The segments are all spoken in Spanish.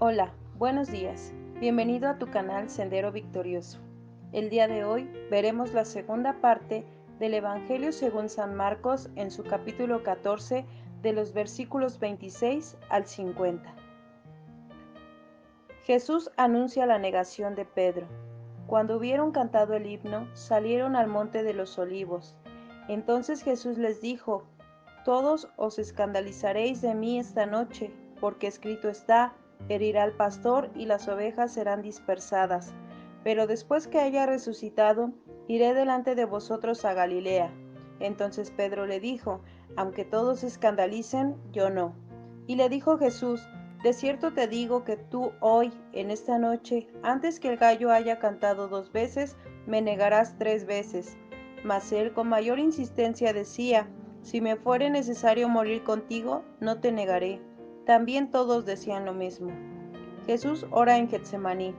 Hola, buenos días. Bienvenido a tu canal Sendero Victorioso. El día de hoy veremos la segunda parte del Evangelio según San Marcos en su capítulo 14 de los versículos 26 al 50. Jesús anuncia la negación de Pedro. Cuando hubieron cantado el himno, salieron al monte de los olivos. Entonces Jesús les dijo: Todos os escandalizaréis de mí esta noche, porque escrito está: herirá al pastor y las ovejas serán dispersadas. Pero después que haya resucitado, iré delante de vosotros a Galilea. Entonces Pedro le dijo: Aunque todos se escandalicen, yo no. Y le dijo Jesús: De cierto te digo que tú hoy, en esta noche, antes que el gallo haya cantado 2 veces, me negarás 3 veces. Mas él con mayor insistencia decía: Si me fuere necesario morir contigo, no te negaré. También todos decían lo mismo. Jesús ora en Getsemaní.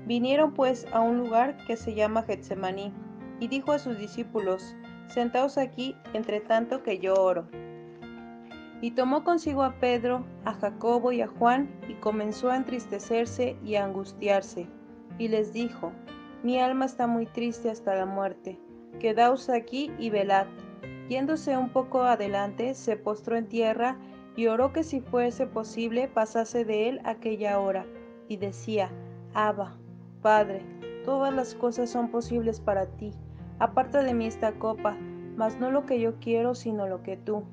Vinieron pues a un lugar que se llama Getsemaní, y dijo a sus discípulos: Sentaos aquí, entre tanto que yo oro. Y tomó consigo a Pedro, a Jacobo y a Juan, y comenzó a entristecerse y a angustiarse. Y les dijo: Mi alma está muy triste hasta la muerte. Quedaos aquí y velad. Yéndose un poco adelante, se postró en tierra y oró que si fuese posible pasase de él aquella hora. Y decía: Abba, Padre, todas las cosas son posibles para ti. Aparta de mí esta copa, mas no lo que yo quiero, sino lo que tú.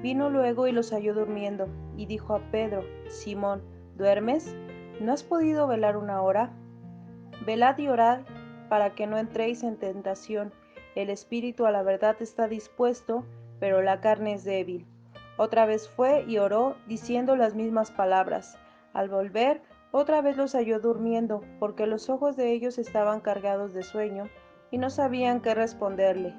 Vino luego y los halló durmiendo, y dijo a Pedro: Simón, ¿duermes? ¿No has podido velar una hora? Velad y orad, para que no entréis en tentación. El espíritu a la verdad está dispuesto, pero la carne es débil. Otra vez fue y oró, diciendo las mismas palabras. Al volver, otra vez los halló durmiendo, porque los ojos de ellos estaban cargados de sueño, y no sabían qué responderle.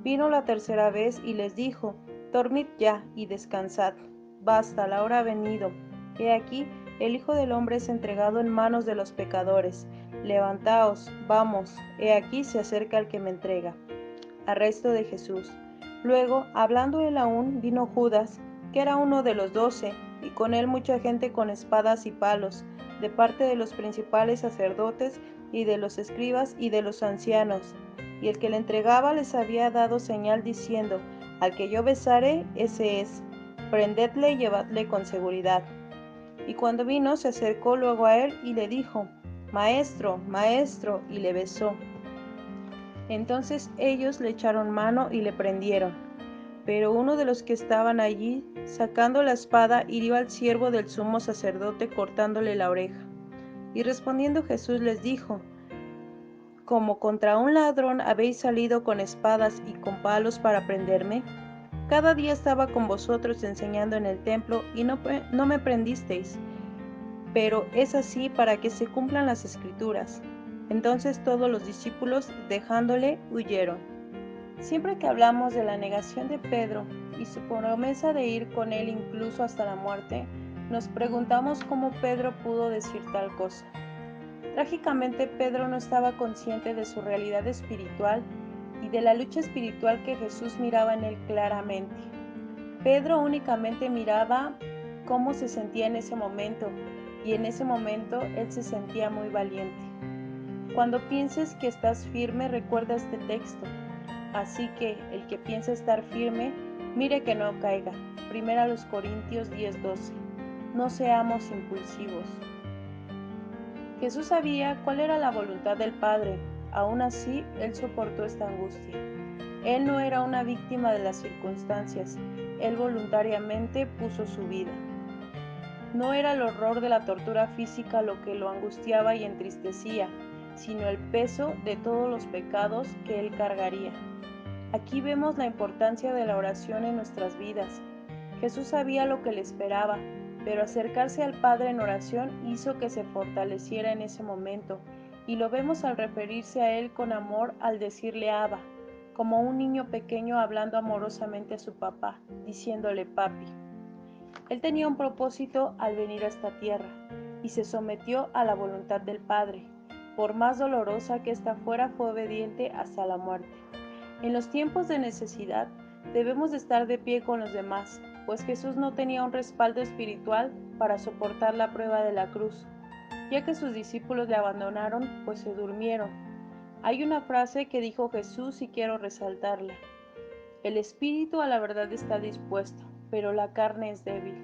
Vino la tercera vez y les dijo: Dormid ya y descansad. Basta, la hora ha venido. He aquí, el Hijo del Hombre es entregado en manos de los pecadores. Levantaos, vamos, he aquí se acerca el que me entrega. Arresto de Jesús. Luego, hablando él aún, vino Judas, que era uno de los 12, y con él mucha gente con espadas y palos, de parte de los principales sacerdotes, y de los escribas, y de los ancianos. Y el que le entregaba les había dado señal diciendo: Al que yo besare, ese es. Prendedle y llevadle con seguridad. Y cuando vino, se acercó luego a él y le dijo: Maestro, maestro, y le besó. Entonces ellos le echaron mano y le prendieron. Pero uno de los que estaban allí, sacando la espada, hirió al siervo del sumo sacerdote cortándole la oreja. Y respondiendo Jesús les dijo: ¿Como contra un ladrón habéis salido con espadas y con palos para prenderme? Cada día estaba con vosotros enseñando en el templo y no me prendisteis. Pero es así para que se cumplan las escrituras. Entonces todos los discípulos, dejándole, huyeron. Siempre que hablamos de la negación de Pedro y su promesa de ir con él incluso hasta la muerte, nos preguntamos cómo Pedro pudo decir tal cosa. Trágicamente, Pedro no estaba consciente de su realidad espiritual y de la lucha espiritual que Jesús miraba en él claramente. Pedro únicamente miraba cómo se sentía en ese momento, y en ese momento él se sentía muy valiente. Cuando pienses que estás firme, recuerda este texto. Así que el que piensa estar firme, mire que no caiga. 1 Corintios 10:12. No seamos impulsivos. Jesús sabía cuál era la voluntad del Padre. Aún así, él soportó esta angustia. Él no era una víctima de las circunstancias. Él voluntariamente puso su vida. No era el horror de la tortura física lo que lo angustiaba y entristecía, sino el peso de todos los pecados que él cargaría. Aquí vemos la importancia de la oración en nuestras vidas. Jesús sabía lo que le esperaba, pero acercarse al Padre en oración hizo que se fortaleciera en ese momento, y lo vemos al referirse a Él con amor al decirle Abba, como un niño pequeño hablando amorosamente a su papá, diciéndole papi. Él tenía un propósito al venir a esta tierra, y se sometió a la voluntad del Padre. Por más dolorosa que ésta fuera, fue obediente hasta la muerte. En los tiempos de necesidad, Debemos de estar de pie con los demás, pues Jesús no tenía un respaldo espiritual para soportar la prueba de la cruz, ya que sus discípulos le abandonaron, pues se durmieron. Hay una frase que dijo Jesús y quiero resaltarla. El espíritu a la verdad está dispuesto, pero la carne es débil.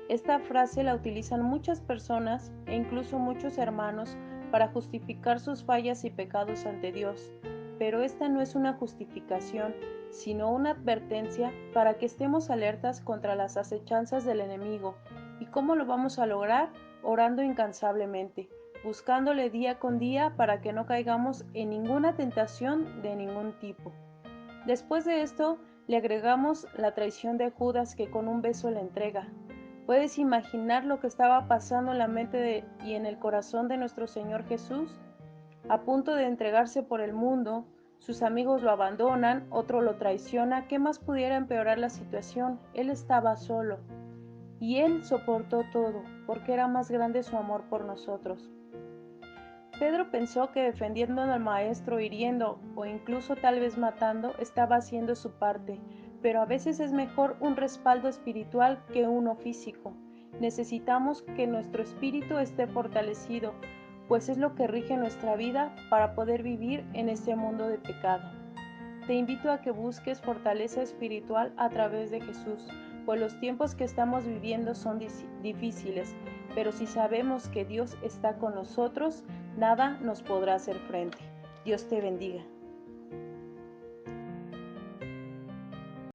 Esta frase la utilizan muchas personas e incluso muchos hermanos para justificar sus fallas y pecados ante Dios, pero esta no es una justificación, sino una advertencia para que estemos alertas contra las acechanzas del enemigo. ¿Y cómo lo vamos a lograr? Orando incansablemente, buscándole día con día para que no caigamos en ninguna tentación de ningún tipo. Después de esto, le agregamos la traición de Judas que con un beso le entrega. ¿Puedes imaginar lo que estaba pasando en la mente y en el corazón de nuestro Señor Jesús? A punto de entregarse por el mundo, sus amigos lo abandonan, otro lo traiciona, ¿qué más pudiera empeorar la situación? Él estaba solo y él soportó todo, porque era más grande su amor por nosotros. Pedro pensó que defendiendo al maestro, hiriendo o incluso tal vez matando, estaba haciendo su parte, pero a veces es mejor un respaldo espiritual que uno físico. Necesitamos que nuestro espíritu esté fortalecido, pues es lo que rige nuestra vida para poder vivir en este mundo de pecado. Te invito a que busques fortaleza espiritual a través de Jesús, pues los tiempos que estamos viviendo son difíciles, pero si sabemos que Dios está con nosotros, nada nos podrá hacer frente. Dios te bendiga.